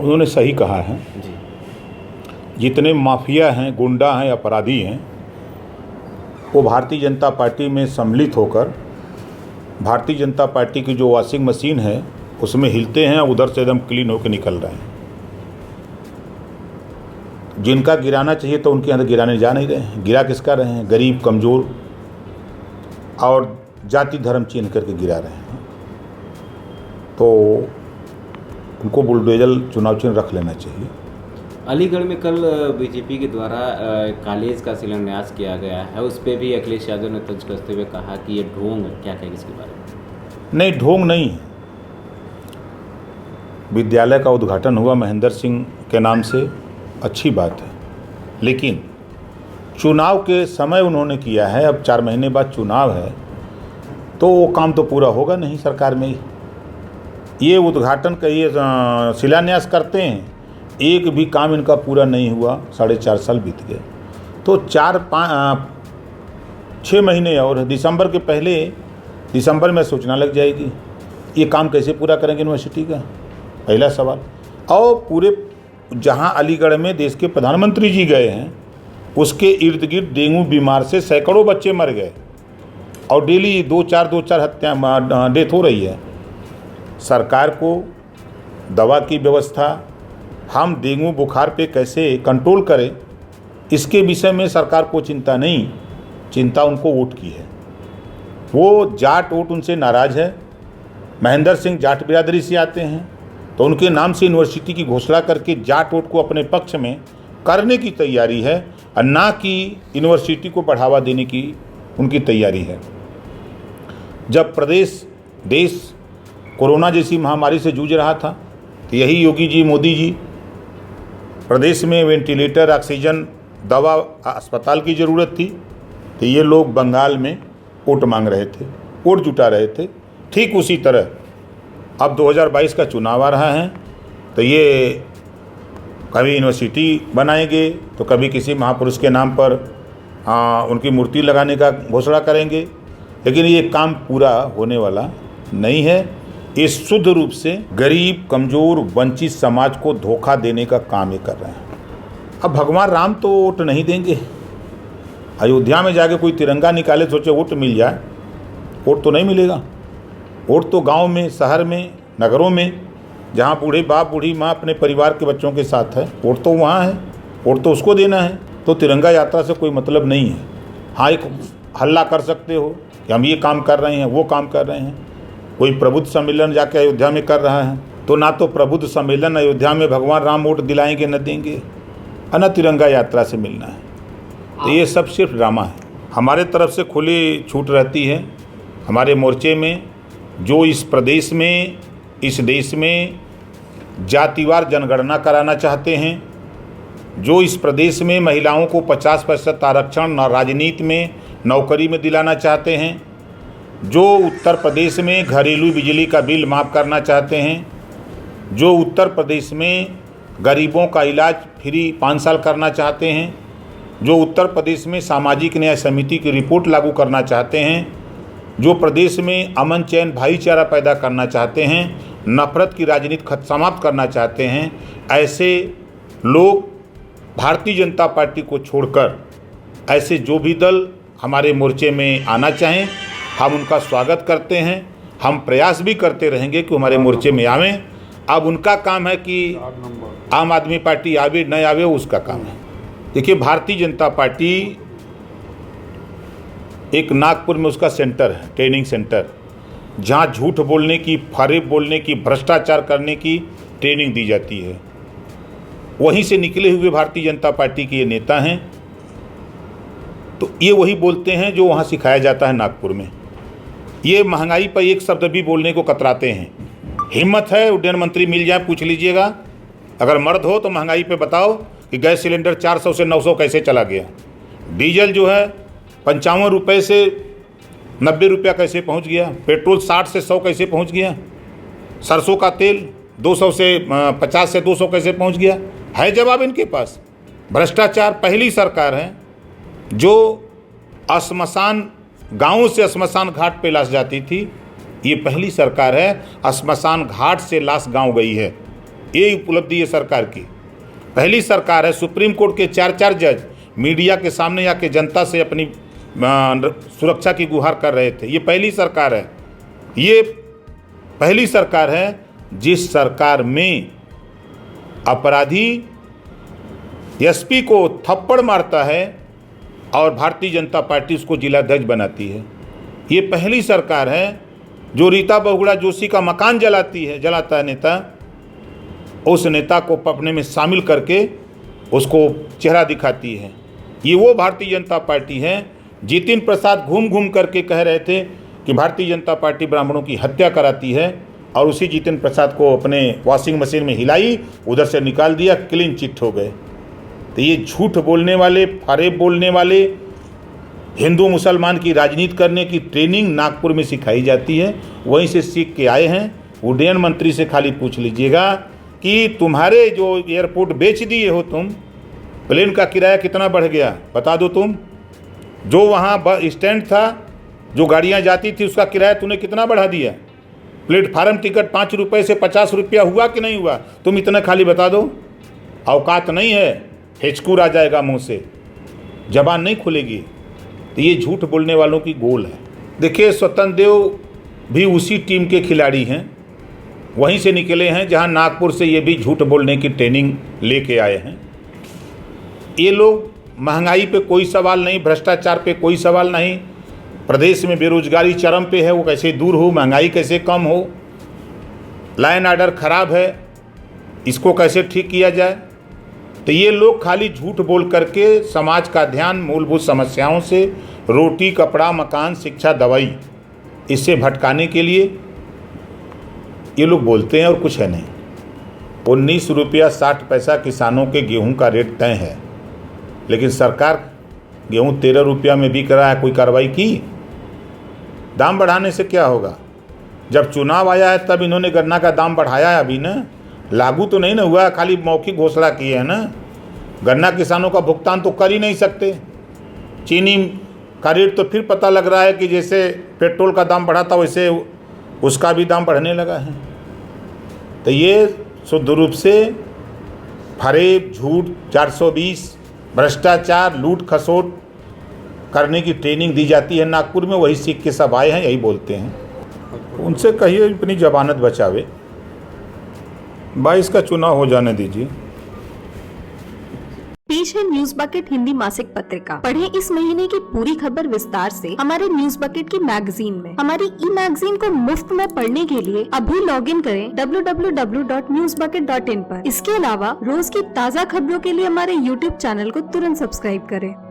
उन्होंने सही कहा है। जी। जितने माफिया हैं, गुंडा हैं, अपराधी हैं, वो भारतीय जनता पार्टी में सम्मिलित होकर भारतीय जनता पार्टी की जो वॉशिंग मशीन है उसमें हिलते हैं, उधर से एकदम क्लीन होकर निकल रहे हैं। जिनका गिराना चाहिए तो उनके अंदर गिराने जा नहीं रहे हैं। गिरा किसका रहे हैं? गरीब, कमज़ोर और जाति धर्म चिन्ह करके गिरा रहे हैं। तो उनको बुलडोजर चुनाव चिन्ह रख लेना चाहिए। अलीगढ़ में कल बीजेपी के द्वारा कॉलेज का शिलान्यास किया गया है, उस पर भी अखिलेश यादव ने तंज कसते हुए कहा कि ये ढोंग है। क्या कहेंगे इसके बारे में? नहीं, ढोंग नहीं है। विद्यालय का उद्घाटन हुआ महेंद्र सिंह के नाम से, अच्छी बात है, लेकिन चुनाव के समय उन्होंने किया है। अब 4 महीने बाद चुनाव है तो वो काम तो पूरा होगा नहीं सरकार में। ये उद्घाटन का ये शिलान्यास करते हैं, एक भी काम इनका पूरा नहीं हुआ। 4.5 साल बीत गए तो 6 महीने और दिसंबर के पहले, दिसंबर में सूचना लग जाएगी। ये काम कैसे पूरा करेंगे यूनिवर्सिटी का? पहला सवाल। और पूरे जहां अलीगढ़ में देश के प्रधानमंत्री जी गए हैं उसके इर्द गिर्द डेंगू बीमार से सैकड़ों बच्चे मर गए और डेली 2-4 हत्या डेथ हो रही है। सरकार को दवा की व्यवस्था, हम डेंगू बुखार पे कैसे कंट्रोल करें, इसके विषय में सरकार को चिंता नहीं, चिंता उनको वोट की है। वो जाट वोट उनसे नाराज़ है। महेंद्र सिंह जाट बिरादरी से आते हैं तो उनके नाम से यूनिवर्सिटी की घोषणा करके जाट वोट को अपने पक्ष में करने की तैयारी है और ना कि यूनिवर्सिटी को बढ़ावा देने की उनकी तैयारी है। जब देश कोरोना जैसी महामारी से जूझ रहा था तो यही योगी जी, मोदी जी, प्रदेश में वेंटिलेटर, ऑक्सीजन, दवा, अस्पताल की ज़रूरत थी तो ये लोग बंगाल में वोट मांग रहे थे, वोट जुटा रहे थे। ठीक उसी तरह अब 2022 का चुनाव आ रहा है तो ये कभी यूनिवर्सिटी बनाएंगे तो कभी किसी महापुरुष के नाम पर उनकी मूर्ति लगाने का घोषणा करेंगे, लेकिन ये काम पूरा होने वाला नहीं है। ये शुद्ध रूप से गरीब, कमज़ोर, वंचित समाज को धोखा देने का काम ये कर रहे हैं। अब भगवान राम तो वोट नहीं देंगे। अयोध्या में जाके कोई तिरंगा निकाले, सोचे वोट मिल जाए, वोट तो नहीं मिलेगा। वोट तो गांव में, शहर में, नगरों में, जहां बूढ़े बाप, बूढ़ी माँ अपने परिवार के बच्चों के साथ है, वोट तो वहाँ है, वोट तो उसको देना है। तो तिरंगा यात्रा से कोई मतलब नहीं है। हाँ, एक हल्ला कर सकते हो कि हम ये काम कर रहे हैं, वो काम कर रहे हैं। कोई प्रबुद्ध सम्मेलन जाके अयोध्या में कर रहा है तो ना तो प्रबुद्ध सम्मेलन अयोध्या में भगवान राम वोट दिलाएंगे, न देंगे, और न तिरंगा यात्रा से मिलना है। तो ये सब सिर्फ ड्रामा है। हमारे तरफ से खुली छूट रहती है। हमारे मोर्चे में जो इस प्रदेश में, इस देश में जातिवार जनगणना कराना चाहते हैं, जो इस प्रदेश में महिलाओं को 50% आरक्षण राजनीति में, नौकरी में दिलाना चाहते हैं, जो उत्तर प्रदेश में घरेलू बिजली का बिल माफ़ करना चाहते हैं, जो उत्तर प्रदेश में गरीबों का इलाज फ्री 5 साल करना चाहते हैं, जो उत्तर प्रदेश में सामाजिक न्याय समिति की रिपोर्ट लागू करना चाहते हैं, जो प्रदेश में अमन, चैन, भाईचारा पैदा करना चाहते हैं, नफरत की राजनीति समाप्त करना चाहते हैं, ऐसे लोग भारतीय जनता पार्टी को छोड़कर ऐसे जो भी दल हमारे मोर्चे में आना चाहें, हम उनका स्वागत करते हैं। हम प्रयास भी करते रहेंगे कि हमारे मोर्चे में आवें। अब उनका काम है कि आम आदमी पार्टी आवे न आवे, उसका काम है। देखिए, भारतीय जनता पार्टी एक नागपुर में उसका सेंटर है, ट्रेनिंग सेंटर, जहां झूठ बोलने की, फरेब बोलने की, भ्रष्टाचार करने की ट्रेनिंग दी जाती है। वहीं से निकले हुए भारतीय जनता पार्टी के ये नेता हैं, तो ये वही बोलते हैं जो वहाँ सिखाया जाता है नागपुर में। ये महंगाई पर एक शब्द भी बोलने को कतराते हैं। हिम्मत है उड्डयन मंत्री मिल जाए, पूछ लीजिएगा, अगर मर्द हो तो महंगाई पे बताओ कि गैस सिलेंडर 400 से 900 कैसे चला गया, डीजल जो है 55 रुपये से 90 रुपया कैसे पहुंच गया, पेट्रोल 60 से 100 कैसे पहुंच गया, सरसों का तेल 200 से 50 से 200 कैसे पहुंच गया। है जवाब इनके पास। भ्रष्टाचार पहली सरकार है जो श्मशान, गाँव से श्मशान घाट पे लाश जाती थी। ये पहली सरकार है श्मशान घाट से लाश गांव गई है। ये उपलब्धि है सरकार की। पहली सरकार है, सुप्रीम कोर्ट के 4 जज मीडिया के सामने आके जनता से अपनी सुरक्षा की गुहार कर रहे थे। ये पहली सरकार है, ये पहली सरकार है जिस सरकार में अपराधी एसपी को थप्पड़ मारता है और भारतीय जनता पार्टी उसको जिलाध्यक्ष बनाती है। ये पहली सरकार है जो रीता बहुगुणा जोशी का मकान जलाता है नेता, उस नेता को अपने में शामिल करके उसको चेहरा दिखाती है। ये वो भारतीय जनता पार्टी है। जितिन प्रसाद घूम घूम करके कह रहे थे कि भारतीय जनता पार्टी ब्राह्मणों की हत्या कराती है, और उसी जितिन प्रसाद को अपने वॉशिंग मशीन में हिलाई, उधर से निकाल दिया, क्लीन चिट हो गए। तो ये झूठ बोलने वाले, फरेब बोलने वाले, हिंदू मुसलमान की राजनीति करने की ट्रेनिंग नागपुर में सिखाई जाती है, वहीं से सीख के आए हैं। उड्डयन मंत्री से खाली पूछ लीजिएगा कि तुम्हारे जो एयरपोर्ट बेच दिए हो तुम, प्लेन का किराया कितना बढ़ गया बता दो तुम। जो वहाँ बस स्टैंड था, जो गाड़ियाँ जाती थी, उसका किराया तूने कितना बढ़ा दिया। प्लेटफार्म टिकट 5 रुपये से 50 रुपया हुआ कि नहीं हुआ, तुम इतना खाली बता दो। औकात नहीं है, हिचकुर आ जाएगा मुंह से, जबान नहीं खुलेगी। तो ये झूठ बोलने वालों की गोल है। देखिए, स्वतंत्र देव भी उसी टीम के खिलाड़ी हैं, वहीं से निकले हैं जहां नागपुर से ये भी झूठ बोलने की ट्रेनिंग लेके आए हैं। ये लोग महंगाई पे कोई सवाल नहीं, भ्रष्टाचार पे कोई सवाल नहीं, प्रदेश में बेरोजगारी चरम पे है, वो कैसे दूर हो, महंगाई कैसे कम हो, लॉ एंड ऑर्डर खराब है, इसको कैसे ठीक किया जाए। तो ये लोग खाली झूठ बोल करके समाज का ध्यान मूलभूत समस्याओं से, रोटी, कपड़ा, मकान, शिक्षा, दवाई, इससे भटकाने के लिए ये लोग बोलते हैं और कुछ है नहीं। 19 रुपया 60 पैसा किसानों के गेहूं का रेट तय है, लेकिन सरकार गेहूं 13 रुपया में बिक रहा है। कोई कार्रवाई की? दाम बढ़ाने से क्या होगा? जब चुनाव आया है तब इन्होंने गन्ना का दाम बढ़ाया है, अभी ना लागू तो नहीं ना हुआ, खाली मौखिक घोषणा की है ना। गन्ना किसानों का भुगतान तो कर ही नहीं सकते। चीनी का रेट तो फिर पता लग रहा है कि जैसे पेट्रोल का दाम बढ़ा था वैसे उसका भी दाम बढ़ने लगा है। तो ये शुद्ध रूप से फरेब, झूठ, 420, भ्रष्टाचार, लूट खसोट करने की ट्रेनिंग दी जाती है नागपुर में। वही सीख के सब आए हैं, यही बोलते हैं। उनसे कहिए अपनी जमानत बचावे, 22 का चुनाव हो जाने दीजिए। पेश है न्यूज बकेट हिंदी मासिक पत्रिका। पढ़ें इस महीने की पूरी खबर विस्तार से हमारे न्यूज बकेट की मैगजीन में। हमारी ई मैगजीन को मुफ्त में पढ़ने के लिए अभी लॉगिन करें www.newsbucket.in पर। इसके अलावा रोज की ताज़ा खबरों के लिए हमारे YouTube चैनल को तुरंत सब्सक्राइब करें।